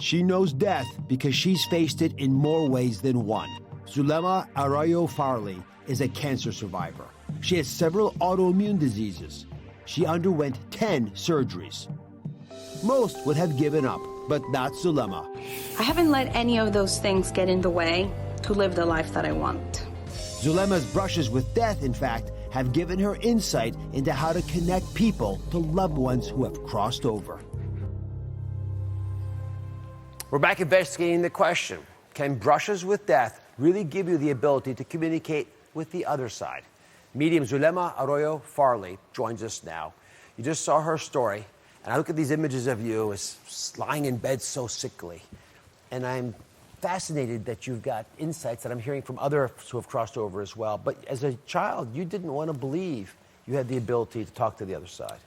She knows death because she's faced it in more ways than one. Zulema Arroyo Farley is a cancer survivor. She has several autoimmune diseases. She underwent 10 surgeries. Most would have given up, but not Zulema. I haven't let any of those things get in the way to live the life that I want. Zulema's brushes with death, in fact, have given her insight into how to connect people to loved ones who have crossed over. We're back investigating the question, can brushes with death really give you the ability to communicate with the other side? Medium Zulema Arroyo Farley joins us now. You just saw her story, and I look at these images of you as lying in bed so sickly, and I'm fascinated that you've got insights that I'm hearing from others who have crossed over as well. But as a child, you didn't want to believe you had the ability to talk to the other side.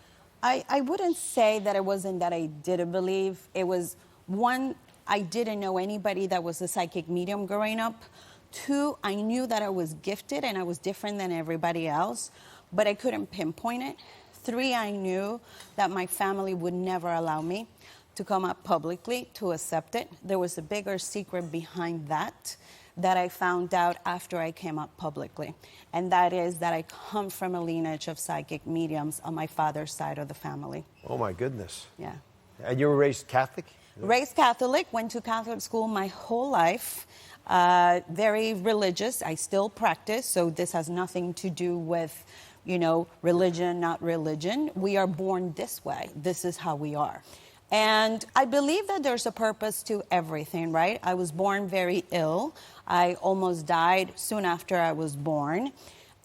I wouldn't say that it wasn't that I didn't believe. It was, one, I didn't know anybody that was a psychic medium growing up. Two, I knew that I was gifted and I was different than everybody else, but I couldn't pinpoint it. Three, I knew that my family would never allow me to come up publicly to accept it. There was a bigger secret behind that I found out after I came up publicly. And that is that I come from a lineage of psychic mediums on my father's side of the family. Oh my goodness. Yeah. And you were raised Catholic? Raised Catholic, went to Catholic school my whole life. Very religious. I still practice, so this has nothing to do with, religion, not religion. We are born this way. This is how we are. And I believe that there's a purpose to everything, right? I was born very ill. I almost died soon after I was born.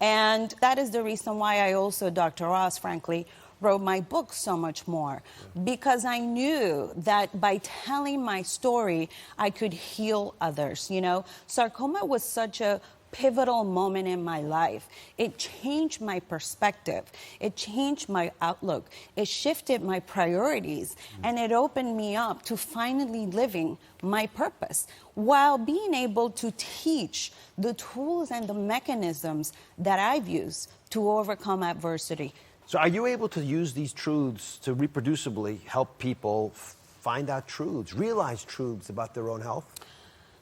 And that is the reason why I also, Dr. Ross, frankly, wrote my book so much more, because I knew that by telling my story, I could heal others. Sarcoma was such a pivotal moment in my life. It changed my perspective. It changed my outlook. It shifted my priorities, and it opened me up to finally living my purpose while being able to teach the tools and the mechanisms that I've used to overcome adversity. So are you able to use these truths to reproducibly help people find out truths, realize truths about their own health?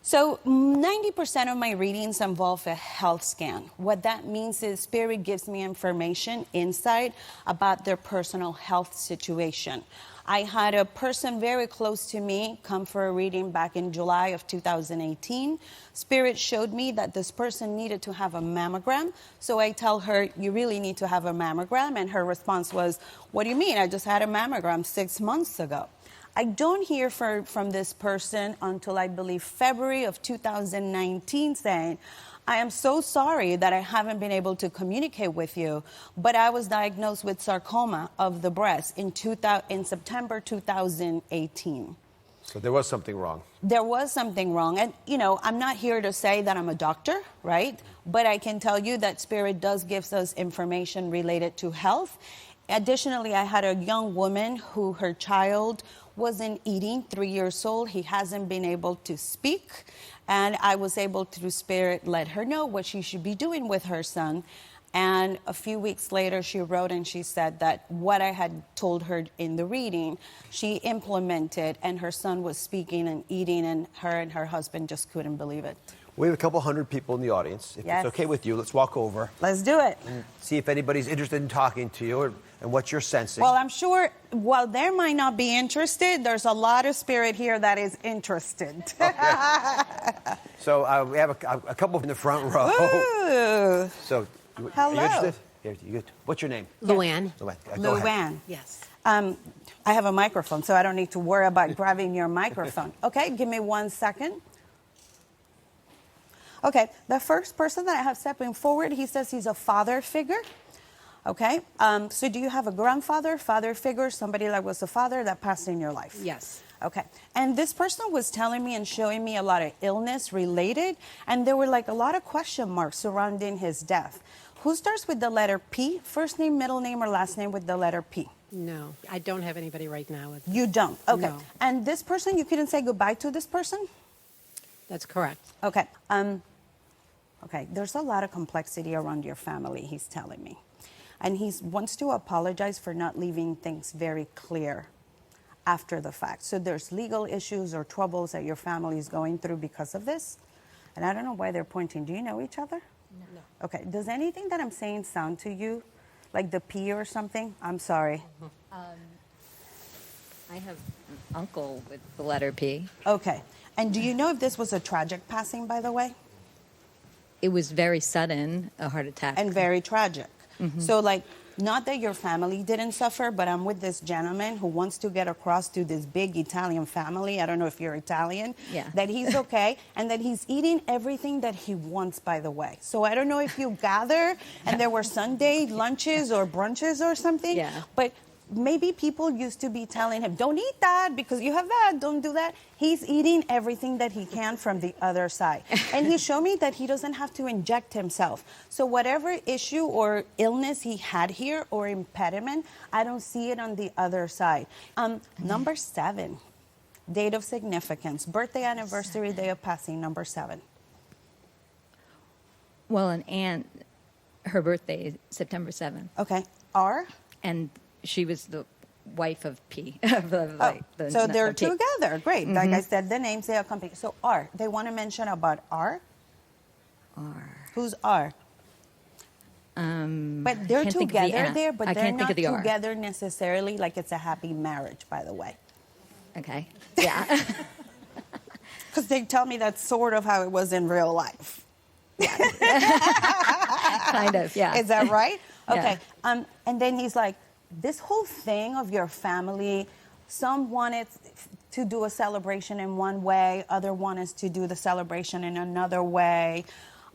So 90% of my readings involve a health scan. What that means is Spirit gives me information, insight about their personal health situation. I had a person very close to me come for a reading back in July of 2018. Spirit showed me that this person needed to have a mammogram. So I tell her, you really need to have a mammogram. And her response was, what do you mean? I just had a mammogram 6 months ago. I don't hear from this person until I believe February of 2019 saying, I am so sorry that I haven't been able to communicate with you, but I was diagnosed with sarcoma of the breast in September 2018. So there was something wrong. There was something wrong. And, I'm not here to say that I'm a doctor, right? But I can tell you that Spirit does give us information related to health. Additionally, I had a young woman who her child wasn't eating, 3 years old. He hasn't been able to speak. And I was able, through Spirit, let her know what she should be doing with her son. And a few weeks later, she wrote and she said that what I had told her in the reading, she implemented, and her son was speaking and eating, and her husband just couldn't believe it. We have a couple hundred people in the audience. If Yes. it's okay with you, let's walk over. Let's do it. And see if anybody's interested in talking to you and what you're sensing. Well, I'm sure while they might not be interested, there's a lot of Spirit here that is interested. Okay. So we have a couple in the front row. Ooh. So, Hello. Are you interested? Here, what's your name? Luann. Go ahead. Luann. Yes. I have a microphone, so I don't need to worry about grabbing your microphone. Okay, give me 1 second. Okay, the first person that I have stepping forward, he says he's a father figure. Okay, so do you have a grandfather, father figure, somebody that was a father that passed in your life? Yes. Okay, and this person was telling me and showing me a lot of illness related, and there were like a lot of question marks surrounding his death. Who starts with the letter P? First name, middle name, or last name with the letter P? No, I don't have anybody right now. You don't? Okay. No. And this person, you couldn't say goodbye to this person? That's correct. Okay. Okay, there's a lot of complexity around your family, he's telling me. And he wants to apologize for not leaving things very clear after the fact. So there's legal issues or troubles that your family is going through because of this. And I don't know why they're pointing. Do you know each other? No. Okay. Does anything that I'm saying sound to you like the P or something? I'm sorry. I have an uncle with the letter P. Okay. And do you know if this was a tragic passing, by the way? It was very sudden, a heart attack. And very tragic. So, like, not that your family didn't suffer, but I'm with this gentleman who wants to get across to this big Italian family. I don't know if you're Italian. Yeah. That he's okay and that he's eating everything that he wants, by the way. So I don't know if you gather and there were Sunday lunches or brunches or something. Yeah. But maybe people used to be telling him, don't eat that because you have that, don't do that. He's eating everything that he can from the other side. And he showed me that he doesn't have to inject himself. So whatever issue or illness he had here or impediment, I don't see it on the other side. Number 7, date of significance, birthday, anniversary, day of passing, number 7. Well, an aunt, her birthday is September 7th. Okay, R? And she was the wife of P. of the So they're of P. together. Great. Like I said, the names they accompany. So R, they want to mention about R. R. Who's R? But they're can't think of the together aunt. there, but I they're can't think not of the R. together necessarily like it's a happy marriage, by the way. Okay. Yeah. Because they tell me that's sort of how it was in real life. Kind of, yeah. Is that right? Yeah. Okay. And then he's like, this whole thing of your family, some wanted to do a celebration in one way, other wanted to do the celebration in another way.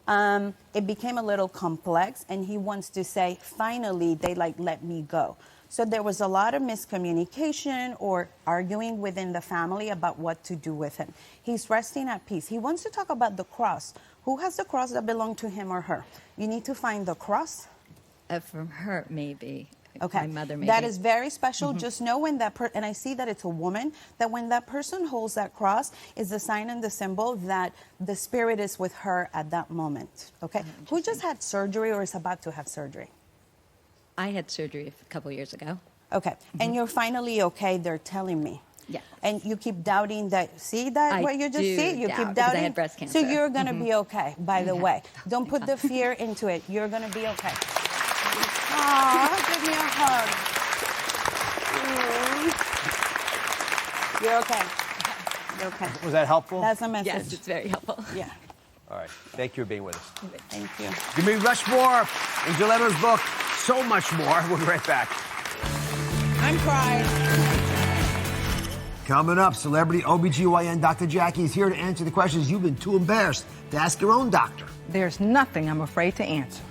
It became a little complex, and he wants to say, finally, they let me go. So there was a lot of miscommunication or arguing within the family about what to do with him. He's resting at peace. He wants to talk about the cross. Who has the cross that belonged to him or her? You need to find the cross. From her, maybe. Okay. My mother, maybe. That is very special. Just know when that and I see that it's a woman, that when that person holds that cross is the sign and the symbol that the spirit is with her at that moment. Okay. Who just had surgery or is about to have surgery? I had surgery a couple years ago. Okay. And you're finally okay, they're telling me. Yeah. And you keep doubting that. See that I what you just do see? You doubt keep because I doubting. had breast So cancer. you're gonna be okay, by the Yeah. way. Don't put the fear into it. You're gonna be okay. Aw, give me a hug. You're okay. You're okay. Was that helpful? That's a message. Yes, it's very helpful. Yeah. All right. Thank you for being with us. Thank you. Give me much more in Zulema's book, So Much More. We'll be right back. I'm crying. Coming up, celebrity OBGYN Dr. Jackie is here to answer the questions you've been too embarrassed to ask your own doctor. There's nothing I'm afraid to answer.